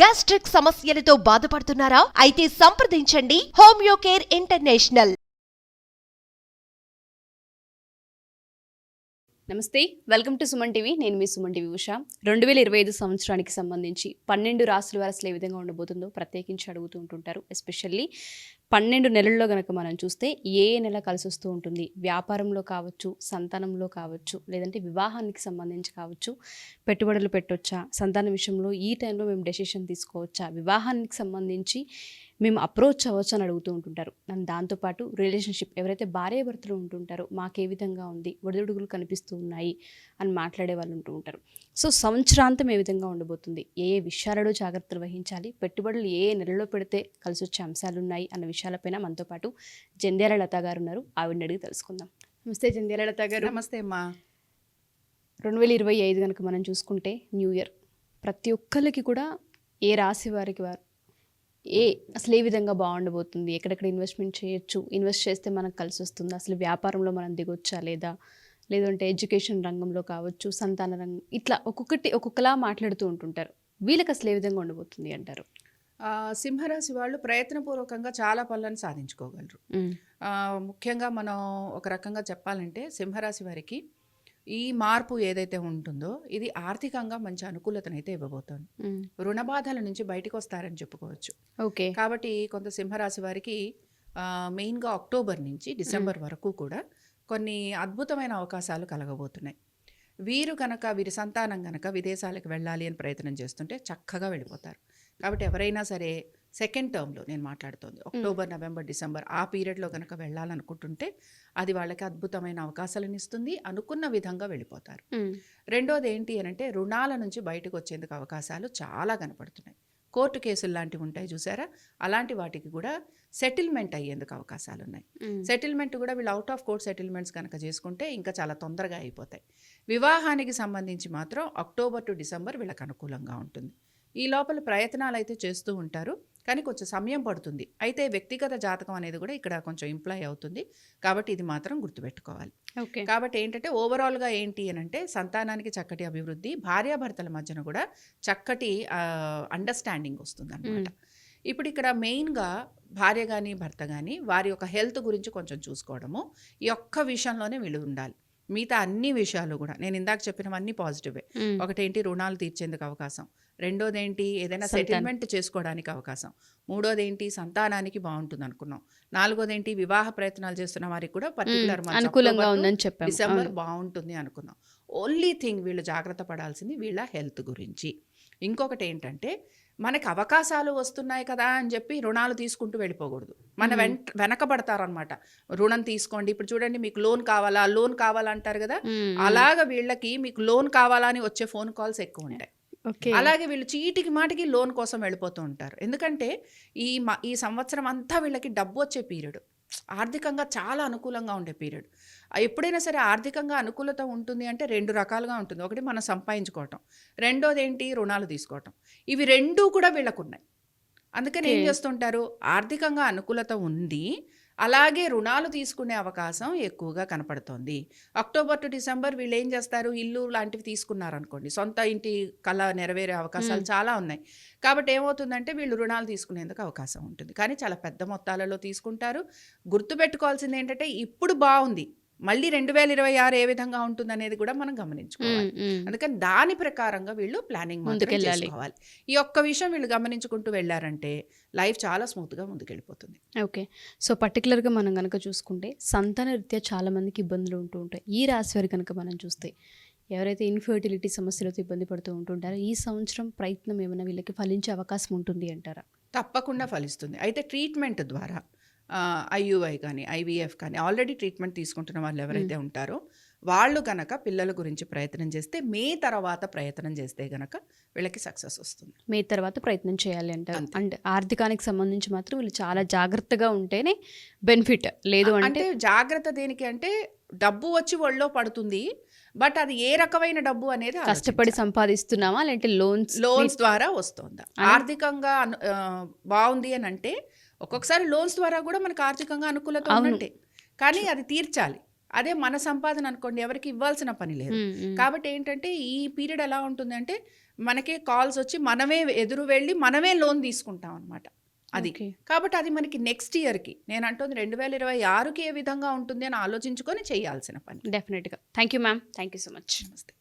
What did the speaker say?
Gastric సమస్యలతో బాధపడుతున్నారా? అయితే సంప్రదించండి హోమియో కేర్ ఇంటర్నేషనల్. నమస్తే, వెల్కమ్ టు సుమన్ టీవీ. నేను మీ సుమన్ టీవీ ఉషా. 2025 సంవత్సరానికి సంబంధించి 12 రాశుల వారు అసలు ఏ విధంగా ఉండబోతుందో ప్రత్యేకించి అడుగుతూ ఉంటుంటారు. ఎస్పెషల్లీ 12 నెలల్లో కనుక మనం చూస్తే ఏ నెల కలిసి వస్తూ ఉంటుంది, వ్యాపారంలో కావచ్చు, సంతానంలో కావచ్చు, లేదంటే వివాహానికి సంబంధించి కావచ్చు, పెట్టుబడులు పెట్టొచ్చా, సంతానం విషయంలో ఈ టైంలో మేము డెసిషన్ తీసుకోవచ్చా, వివాహానికి సంబంధించి మేము అప్రోచ్ అవ్వచ్చు అని అడుగుతూ ఉంటుంటారు. అండ్ దాంతోపాటు రిలేషన్షిప్ ఎవరైతే భార్యాభర్తలు ఉంటుంటారో మాకు ఏ విధంగా ఉంది, ఒడిదుడుగులు కనిపిస్తూ ఉన్నాయి అని మాట్లాడే వాళ్ళు ఉంటూ ఉంటారు. సో సంవత్సరాంతం ఏ విధంగా ఉండబోతుంది, ఏ విషయాలలో జాగ్రత్తలు వహించాలి, పెట్టుబడులు ఏ నెలలో పెడితే కలిసి వచ్చే అంశాలు ఉన్నాయి అన్న విషయాలపైన మనతో పాటు జంధ్యాల లత గారు ఉన్నారు. ఆవిడని అడిగి తెలుసుకుందాం. నమస్తే జంధ్యాల లత గారు. నమస్తే అమ్మా. 2025 కనుక మనం చూసుకుంటే న్యూ ఇయర్ ప్రతి ఒక్కరికి కూడా ఏ రాశి వారికి వారు అసలు ఏ విధంగా బాగుండబోతుంది, ఎక్కడెక్కడ ఇన్వెస్ట్మెంట్ చేయొచ్చు, ఇన్వెస్ట్ చేస్తే మనకు కలిసి వస్తుంది, అసలు వ్యాపారంలో మనం దిగొచ్చా లేదంటే ఎడ్యుకేషన్ రంగంలో కావచ్చు, సంతాన రంగం, ఇట్లా ఒక్కొక్కలా మాట్లాడుతూ ఉంటుంటారు. వీళ్ళకి అసలు ఏ విధంగా ఉండబోతుంది అంటారు? సింహరాశి వాళ్ళు ప్రయత్నపూర్వకంగా చాలా పనులను సాధించుకోగలరు. ముఖ్యంగా మనం ఒక రకంగా చెప్పాలంటే సింహరాశి వారికి ఈ మార్పు ఏదైతే ఉంటుందో ఇది ఆర్థికంగా మంచి అనుకూలతనైతే ఇవ్వబోతోంది. రుణ బాధల నుంచి బయటకు వస్తారని చెప్పుకోవచ్చు. ఓకే. కాబట్టి కొంత సింహరాశి వారికి మెయిన్గా అక్టోబర్ నుంచి డిసెంబర్ వరకు కూడా కొన్ని అద్భుతమైన అవకాశాలు కలగబోతున్నాయి. వీరి సంతానం కనుక విదేశాలకు వెళ్ళాలి అని ప్రయత్నం చేస్తుంటే చక్కగా వెళ్ళిపోతారు. కాబట్టి ఎవరైనా సరే సెకండ్ టర్మ్లో నేను మాట్లాడుతోంది అక్టోబర్, నవంబర్, డిసెంబర్ ఆ పీరియడ్లో కనుక వెళ్ళాలనుకుంటుంటే అది వాళ్ళకి అద్భుతమైన అవకాశాలను ఇస్తుంది. అనుకున్న విధంగా వెళ్ళిపోతారు. రెండోది ఏంటి అని అంటే రుణాల నుంచి బయటకు వచ్చేందుకు అవకాశాలు చాలా కనపడుతున్నాయి. కోర్టు కేసులు లాంటివి ఉంటాయి చూసారా, అలాంటి వాటికి కూడా సెటిల్మెంట్ అయ్యేందుకు అవకాశాలు ఉన్నాయి. సెటిల్మెంట్ కూడా వీళ్ళు అవుట్ ఆఫ్ కోర్ట్ సెటిల్మెంట్స్ కనుక చేసుకుంటే ఇంకా చాలా తొందరగా అయిపోతాయి. వివాహానికి సంబంధించి మాత్రం అక్టోబర్ టు డిసెంబర్ వీళ్ళకి అనుకూలంగా ఉంటుంది. ఈ లోపల ప్రయత్నాలు అయితే చేస్తూ ఉంటారు, కానీ కొంచెం సమయం పడుతుంది. అయితే వ్యక్తిగత జాతకం అనేది కూడా ఇక్కడ కొంచెం ఇంప్లాయ్ అవుతుంది. కాబట్టి ఇది మాత్రం గుర్తుపెట్టుకోవాలి. కాబట్టి ఏంటంటే ఓవరాల్గా ఏంటి అని అంటే సంతానానికి చక్కటి అభివృద్ధి, భార్యాభర్తల మధ్యన కూడా చక్కటి అండర్స్టాండింగ్ వస్తుంది అన్నమాట. ఇప్పుడు ఇక్కడ మెయిన్గా భార్య కానీ భర్త కానీ వారి యొక్క హెల్త్ గురించి కొంచెం చూసుకోవడము, ఈ ఒక్క విషయంలోనే వీళ్ళు ఉండాలి. మిగతా అన్ని విషయాలు కూడా నేను ఇందాక చెప్పినవన్నీ పాజిటివే. ఒకటేంటి రుణాలు తీర్చేందుకు అవకాశం, రెండోదేంటి ఏదైనా సెటిల్మెంట్ చేసుకోవడానికి అవకాశం, మూడోదేంటి సంతానానికి బాగుంటుంది అనుకున్నాం, నాలుగోదేంటి వివాహ ప్రయత్నాలు చేస్తున్న వారికి కూడా పర్టికులర్ అనుకూలంగా ఉందని చెప్పాం, డిసెంబర్ బాగుంటుంది అనుకున్నాం. ఓన్లీ థింగ్ వీళ్ళు జాగ్రత్త పడాల్సింది వీళ్ళ హెల్త్ గురించి. ఇంకొకటి ఏంటంటే మనకి అవకాశాలు వస్తున్నాయి కదా అని చెప్పి రుణాలు తీసుకుంటూ వెళ్ళిపోకూడదు. వెనకబడతారనమాట. రుణం తీసుకోండి, ఇప్పుడు చూడండి మీకు లోన్ కావాలా అంటారు కదా, అలాగ వీళ్ళకి మీకు లోన్ కావాలా అని వచ్చే ఫోన్ కాల్స్ ఎక్కువ ఉంటాయి. అలాగే వీళ్ళు చీటికి మాటికి లోన్ కోసం వెళ్ళిపోతూ ఉంటారు. ఎందుకంటే ఈ సంవత్సరం అంతా వీళ్ళకి డబ్బు వచ్చే పీరియడ్, ఆర్థికంగా చాలా అనుకూలంగా ఉండే పీరియడ్. ఎప్పుడైనా సరే ఆర్థికంగా అనుకూలత ఉంటుంది అంటే రెండు రకాలుగా ఉంటుంది. ఒకటి మనం సంపాదించుకోవటం, రెండోది ఏంటి రుణాలు తీసుకోవటం. ఇవి రెండూ కూడా వీళ్ళకున్నాయి. అందుకని ఏం చేస్తుంటారు, ఆర్థికంగా అనుకూలత ఉంది, అలాగే రుణాలు తీసుకునే అవకాశం ఎక్కువగా కనపడుతోంది. అక్టోబర్ టు డిసెంబర్ వీళ్ళు ఏం చేస్తారు, ఇల్లు లాంటివి తీసుకున్నారనుకోండి, సొంత ఇంటి కళ నెరవేరే అవకాశాలు చాలా ఉన్నాయి. కాబట్టి ఏమవుతుందంటే వీళ్ళు రుణాలు తీసుకునేందుకు అవకాశం ఉంటుంది, కానీ చాలా పెద్ద మొత్తాలలో తీసుకుంటారు. గుర్తుపెట్టుకోవాల్సింది ఏంటంటే ఇప్పుడు బాగుంది, మళ్ళీ 2026 ఏ విధంగా ఉంటుంది అనేది కూడా మనం గమనించుకోవాలి. అందుకని దాని ప్రకారంగా వీళ్ళు ప్లానింగ్ ముందుకెళ్ళాలి. ఈ ఒక్క విషయం వీళ్ళు గమనించుకుంటూ వెళ్ళారంటే లైఫ్ చాలా స్మూత్గా ముందుకెళ్ళిపోతుంది. ఓకే. సో పర్టికులర్గా మనం కనుక చూసుకుంటే సంతాన రీత్యా చాలా మందికి ఇబ్బందులు ఉంటూ ఉంటాయి. ఈ రాశి వారి కనుక మనం చూస్తే ఎవరైతే ఇన్ఫర్టిలిటీ సమస్యలతో ఇబ్బంది పడుతూ ఉంటుంటారో ఈ సంవత్సరం ప్రయత్నం ఏమైనా వీళ్ళకి ఫలించే అవకాశం ఉంటుంది అంటారా? తప్పకుండా ఫలిస్తుంది. అయితే ట్రీట్మెంట్ ద్వారా IUI కానీ IVF కానీ ఆల్రెడీ ట్రీట్మెంట్ తీసుకుంటున్న వాళ్ళు ఎవరైతే ఉంటారో వాళ్ళు కనుక పిల్లల గురించి ప్రయత్నం చేస్తే మే తర్వాత ప్రయత్నం చేస్తే గనక వీళ్ళకి సక్సెస్ వస్తుంది. మే తర్వాత ప్రయత్నం చేయాలి అంటారు. అంటే ఆర్థికానికి సంబంధించి మాత్రం వీళ్ళు చాలా జాగ్రత్తగా ఉంటేనే బెనిఫిట్. లేదు అంటే జాగ్రత్త దేనికి అంటే డబ్బు వచ్చి ఒళ్ళో పడుతుంది, బట్ అది ఏ రకమైన డబ్బు అనేది కష్టపడి సంపాదిస్తున్నామా లేదంటే లోన్స్ ద్వారా వస్తుందా. ఆర్థికంగా బాగుంది అని అంటే ఒక్కొక్కసారి లోన్స్ ద్వారా కూడా మనకు ఆర్థికంగా అనుకూలత ఉన్నట్టే, కానీ అది తీర్చాలి. అదే మన సంపాదన అనుకోండి ఎవరికి ఇవ్వాల్సిన పని లేదు. కాబట్టి ఏంటంటే ఈ పీరియడ్ ఎలా ఉంటుంది అంటే మనకే కాల్స్ వచ్చి మనమే ఎదురు వెళ్ళి మనమే లోన్ తీసుకుంటాం అనమాట. అది Okay. కాబట్టి అది మనకి నెక్స్ట్ ఇయర్కి, నేను అంటుంది 2026కి ఏ విధంగా ఉంటుంది అని ఆలోచించుకొని చేయాల్సిన పని. డెఫినెట్గా. Thank you ma'am, thank you so much. నమస్తే.